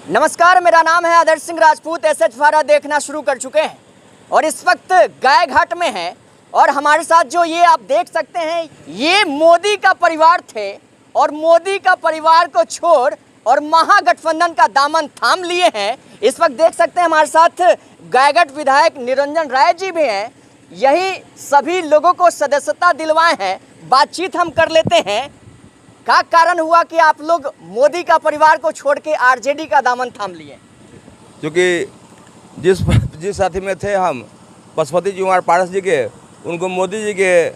नमस्कार, मेरा नाम है आदर्श सिंह राजपूत। एसएच भारत देखना शुरू कर चुके हैं और इस वक्त गाय घाट में हैं और हमारे साथ जो ये आप देख सकते हैं ये मोदी का परिवार थे और मोदी का परिवार को छोड़ और महागठबंधन का दामन थाम लिए हैं। इस वक्त देख सकते हैं हमारे साथ गायघाट विधायक निरंजन राय जी भी हैं। यही सभी लोगों को सदस्यता दिलवाए हैं। बातचीत हम कर लेते हैं। क्या कारण हुआ कि आप लोग मोदी का परिवार को छोड़ के आरजेडी का दामन थाम लिए? क्योंकि जिस साथी में थे हम पशुपति जी कुमार पारस जी के, उनको मोदी जी के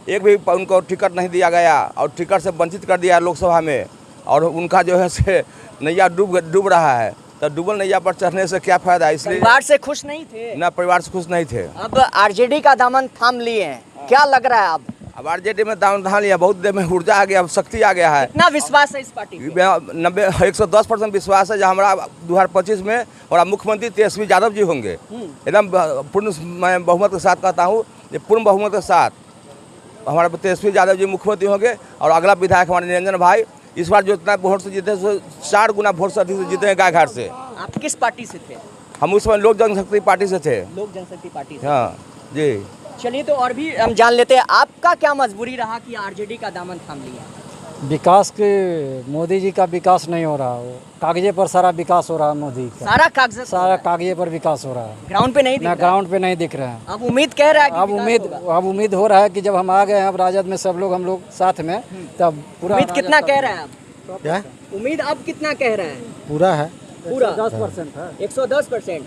एक भी उनको टिकट नहीं दिया गया और टिकट से वंचित कर दिया लोकसभा में। और उनका जो है से नैया डूब रहा है, तो डूबल नैया पर चढ़ने से क्या फायदा? इसलिए परिवार से खुश नहीं थे ना, परिवार से खुश नहीं थे। अब आरजेडी का दामन थाम लिए हैं, क्या लग रहा है? अब आरजेडी में दामन थाम लिया, बहुत देर में ऊर्जा आ गया, अब शक्ति आ गया है। कितना विश्वास है इस पार्टी पे? 110% विश्वास है जो हमारा 2025 में और मुख्यमंत्री तेजस्वी यादव जी होंगे। एकदम पूर्ण मैं बहुमत के साथ कहता हूँ, ये पूर्ण बहुमत के साथ हमारे तेजस्वी यादव जी मुख्यमंत्री होंगे। और अगला विधायक हमारे निरंजन भाई इस बार जो इतना वोट से जीते 4 गुना वोट से अधिक से जीते हैं गायघाट से। आप किस पार्टी से थे? हम उस समय लोक जनशक्ति पार्टी से थे। लोक जनशक्ति पार्टी से। हाँ जी। चलिए, तो और भी हम जान लेते हैं आपका क्या मजबूरी रहा कि आरजेडी का दामन थाम लिया? विकास के मोदी जी का विकास नहीं हो रहा, वो कागजे पर सारा विकास हो रहा है। मोदी का सारा कागजे पर विकास हो रहा है, ग्राउंड पे नहीं दिख रहा। ग्राउंड पे नहीं दिख रहे हैं। अब उम्मीद कह रहा है कि अब उम्मीद हो रहा है कि जब हम आ गए हैं अब राजद में सब लोग हम लोग साथ में, तब पूरा उम्मीद कितना कह रहा है अब? क्या उम्मीद अब कितना कह रहा है? पूरा है, पूरा 10% है। 110%।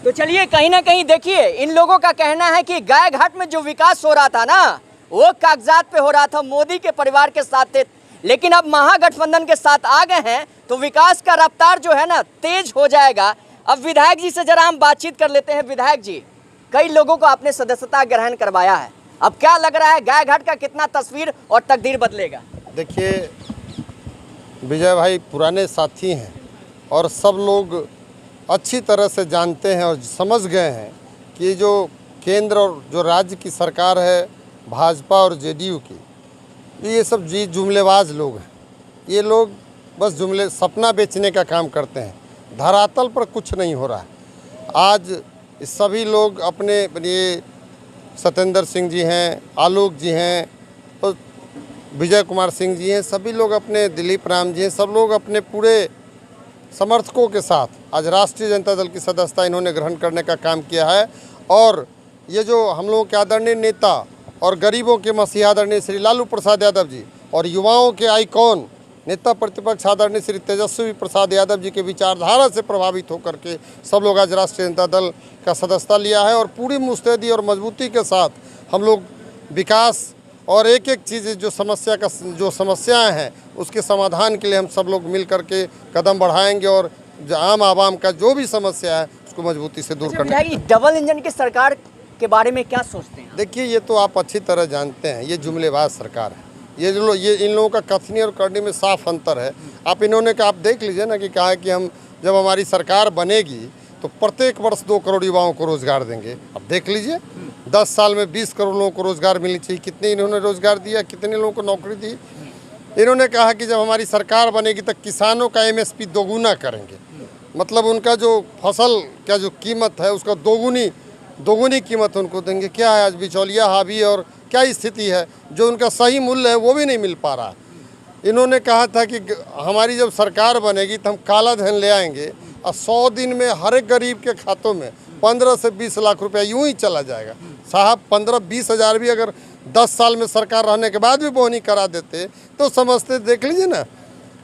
तो चलिए, कहीं ना कहीं देखिए, इन लोगों का कहना है कि गाय घाट में जो विकास हो रहा था ना, वो कागजात पे हो रहा था, मोदी के परिवार के साथ थे। लेकिन अब महागठबंधन के साथ आ गए हैं तो विकास का रफ्तार जो है ना तेज हो जाएगा। अब विधायक जी से जरा हम बातचीत कर लेते हैं। विधायक जी, कई लोगों को आपने सदस्यता ग्रहण करवाया है, अब क्या लग रहा है गाय घाट का कितना तस्वीर और तकदीर बदलेगा? देखिए विजय भाई पुराने साथी हैं और सब लोग अच्छी तरह से जानते हैं और समझ गए हैं कि जो केंद्र और जो राज्य की सरकार है भाजपा और जेडीयू की, ये सब जुमलेबाज लोग हैं। ये लोग बस जुमले सपना बेचने का काम करते हैं, धरातल पर कुछ नहीं हो रहा है। आज सभी लोग अपने ये सत्येंद्र सिंह जी हैं, आलोक जी हैं, तो विजय कुमार सिंह जी हैं, सभी लोग अपने दिलीप राम जी हैं, सब लोग अपने पूरे समर्थकों के साथ आज राष्ट्रीय जनता दल की सदस्यता इन्होंने ग्रहण करने का काम किया है। और ये जो हम लोगों के आदरणीय नेता और गरीबों के मसीहा आदरणीय श्री लालू प्रसाद यादव जी और युवाओं के आइकॉन नेता प्रतिपक्ष आदरणीय श्री तेजस्वी प्रसाद यादव जी के विचारधारा से प्रभावित होकर के सब लोग आज राष्ट्रीय जनता दल का सदस्यता लिया है। और पूरी मुस्तैदी और मजबूती के साथ हम लोग विकास और एक एक चीज़ जो समस्याएं हैं उसके समाधान के लिए हम सब लोग मिल करके कदम बढ़ाएंगे और आम आवाम का जो भी समस्या है उसको मजबूती से दूर करना। डबल इंजन की सरकार के बारे में क्या सोचते हैं? देखिए, ये तो आप अच्छी तरह जानते हैं, ये जुमलेबाज सरकार है। ये इन लोगों का कथनी और करनी में साफ अंतर है। आप इन्होंने कहा, आप देख लीजिए ना कि कहा है कि हम जब हमारी सरकार बनेगी तो प्रत्येक वर्ष 2 करोड़ युवाओं को रोजगार देंगे। अब देख लीजिए 10 साल में 20 करोड़ लोगों को रोजगार मिलनी चाहिए। कितने इन्होंने रोजगार दिया, कितने लोगों को नौकरी दी? इन्होंने कहा कि जब हमारी सरकार बनेगी तो किसानों का एमएसपी दोगुना करेंगे, मतलब उनका जो फसल का जो कीमत है उसका दोगुनी कीमत उनको देंगे। क्या है आज बिचौलिया हावी और क्या स्थिति है, जो उनका सही मूल्य है वो भी नहीं मिल पा रहा। इन्होंने कहा था कि हमारी जब सरकार बनेगी तो हम काला धन ले आएंगे और 100 दिन में हर एक गरीब के खातों में 15 से 20 लाख रुपया यूं ही चला जाएगा। साहब 15-20 हज़ार भी अगर 10 साल में सरकार रहने के बाद भी बोहनी करा देते तो समझते। देख लीजिए ना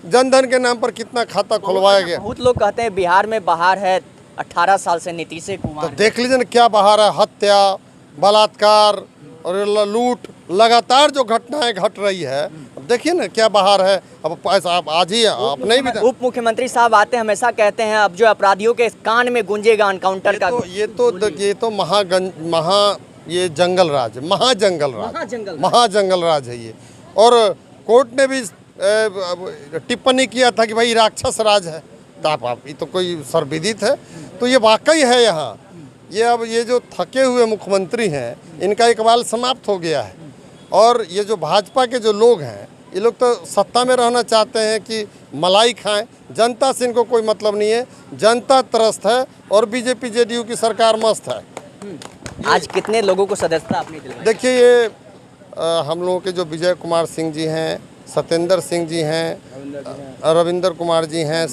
जनधन के नाम पर कितना खाता खुलवाया गया। बहुत लोग कहते हैं बिहार में बहार है, 18 साल से नीतीश कुमार। तो देख लीजिए ना क्या बहार है, हत्या, बलात्कार और लूट लगातार जो घटनाएं घट रही है। अब देखिए ना क्या बहार है। अब आप आज ही आप नहीं भी, उप मुख्यमंत्री साहब आते हमेशा कहते हैं अब जो अपराधियों के कान में गूंजेगा एनकाउंटर का। ये तो महाजंगल राज है ये। और कोर्ट ने भी टिप्पणी किया था कि भाई राक्षस राज है। तो आप ये तो कोई सर्वविदित है, तो ये वाकई है यहाँ। ये अब ये जो थके हुए मुख्यमंत्री हैं इनका इकबाल समाप्त हो गया है। और ये जो भाजपा के जो लोग हैं ये लोग तो सत्ता में रहना चाहते हैं कि मलाई खाएं। जनता से इनको कोई मतलब नहीं है, जनता त्रस्त है और बीजेपी जेडीयू की सरकार मस्त है। आज कितने लोगों को सदस्यता आपने दिलवाई? देखिए ये हम लोगों के जो विजय कुमार सिंह जी हैं, सत्येंद्र सिंह जी हैं, रविंदर कुमार जी हैं,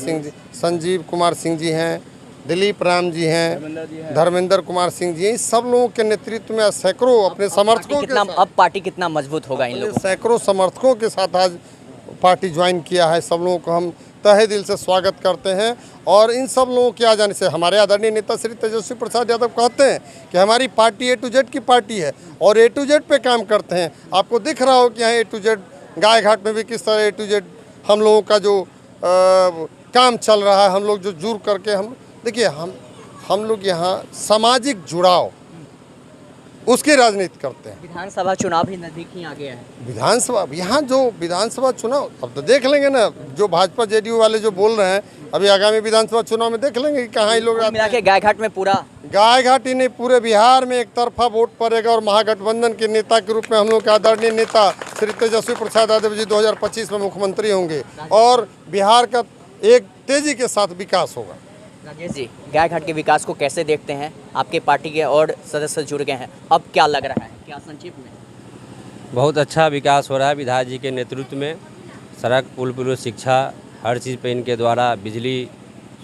संजीव कुमार सिंह जी हैं, दिलीप राम जी हैं, धर्मेंद्र कुमार सिंह जी हैं, इस सब लोगों के नेतृत्व में सैकड़ों अपने समर्थकों के साथ, अब पार्टी कितना मजबूत होगा इन लोगों? सैकड़ों समर्थकों के साथ आज पार्टी ज्वाइन किया है। सब लोगों को हम तहे दिल से स्वागत करते हैं और इन सब लोगों के आ जाने से हमारे आदरणीय नेता श्री तेजस्वी प्रसाद यादव कहते हैं कि हमारी पार्टी A to Z की पार्टी है और A to Z पे काम करते हैं। आपको दिख रहा हो कि यहाँ A to Z गाय घाट में भी किस तरह A to Z हम लोगों का जो काम चल रहा है, हम लोग जो जुड़ करके हम देखिए हम लोग यहाँ सामाजिक जुड़ाव उसकी राजनीति करते हैं। विधानसभा चुनाव भी नजदीक ही आ गया है। विधानसभा यहाँ जो विधानसभा चुनाव अब तो देख लेंगे ना, जो भाजपा जेडीयू वाले जो बोल रहे हैं अभी आगामी विधानसभा चुनाव में देख लेंगे कि कहाँ लोग मिला के गाय घाट में पूरा गाय घाट ही नहीं पूरे बिहार में एक तरफा वोट पड़ेगा और महागठबंधन के नेता के रूप में हम लोग के आदरणीय नेता श्री तेजस्वी प्रसाद यादव जी 2025 में मुख्यमंत्री होंगे और बिहार का एक तेजी के साथ विकास होगा। राजेश जी, गाय घाट के विकास को कैसे देखते हैं? आपके पार्टी के और सदस्य जुड़ गए हैं, अब क्या लग रहा है, क्या संक्षेप में? बहुत अच्छा विकास हो रहा है विधायक जी के नेतृत्व में। सड़क, पुल, शिक्षा, हर चीज़ पे इनके द्वारा, बिजली,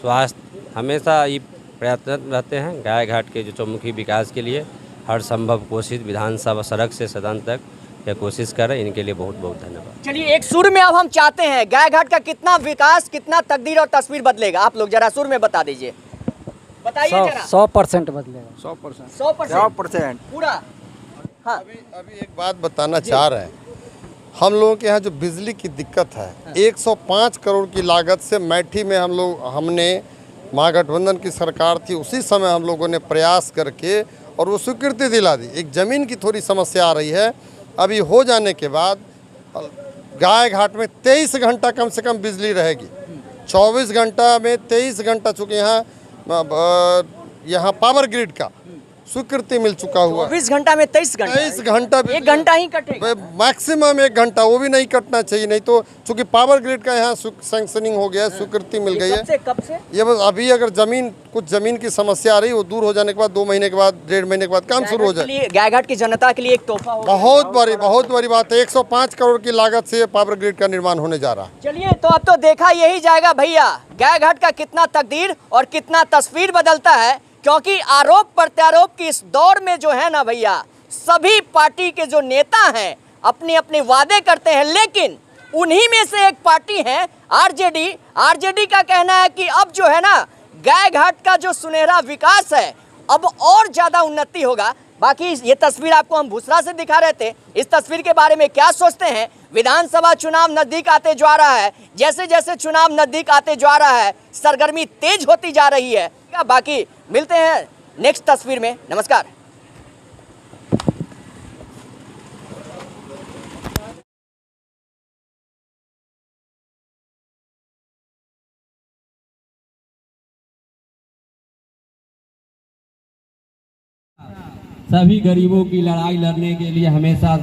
स्वास्थ्य, हमेशा ये प्रयत्न रहते हैं गाय घाट के जो चौमुखी विकास के लिए। हर संभव कोशिश विधानसभा सड़क से सदन तक यह कोशिश कर रहे हैं, इनके लिए बहुत बहुत धन्यवाद। चलिए एक सुर में अब हम चाहते हैं गाय घाट का कितना विकास, कितना तकदीर और तस्वीर बदलेगा, आप लोग जरा सुर में बता दीजिए, बताइए जरा। 100% बदलेगा। 100% पूरा। हाँ अभी एक बात बताना चाह रहे हैं, हम लोगों के यहाँ जो बिजली की दिक्कत है 105 करोड़ की लागत से मैठी में हमने महागठबंधन की सरकार थी उसी समय हम लोगों ने प्रयास करके और वो स्वीकृति दिला दी। एक ज़मीन की थोड़ी समस्या आ रही है, अभी हो जाने के बाद गाय घाट में 23 घंटा कम से कम बिजली रहेगी। 24 घंटा में 23 घंटा, चूँकि यहाँ पावर ग्रिड का स्वीकृति मिल चुका हुआ। 24 घंटा में 23 घंटा, 23 घंटा, 1 घंटा ही कटेगा मैक्सिमम 1 घंटा, वो भी नहीं कटना चाहिए, नहीं तो चूंकि पावर ग्रिड का यहाँ सैंक्शनिंग हो गया है, स्वीकृति मिल गई है। कब से? ये बस अभी अगर कुछ जमीन की समस्या आ रही है वो दूर हो जाने के बाद 2 महीने के बाद, 1.5 महीने के बाद काम शुरू हो जाए। गाय घाट की जनता के लिए एक तोहफा होगा। बहुत बड़ी बात है। 105 करोड़ की लागत से पावर ग्रिड का निर्माण होने जा रहा है। चलिए तो अब तो देखा यही जाएगा भैया गाय घाट का कितना तकदीर और कितना तस्वीर बदलता है, क्योंकि आरोप प्रत्यारोप की इस दौर में जो है ना भैया, सभी पार्टी के जो नेता हैं अपने अपने वादे करते हैं, लेकिन उन्हीं में से एक पार्टी है आरजेडी का कहना है कि अब जो है ना गाय घाट का जो सुनहरा विकास है अब और ज़्यादा उन्नति होगा। बाकी ये तस्वीर आपको हम भूसरा से दिखा रहे थे, इस तस्वीर के बारे में क्या सोचते हैं? विधानसभा चुनाव नजदीक आते जा रहा है, जैसे जैसे चुनाव नजदीक आते जा रहा है सरगर्मी तेज होती जा रही है। बाकी मिलते हैं नेक्स्ट तस्वीर में। नमस्कार। सभी गरीबों की लड़ाई लड़ने के लिए हमेशा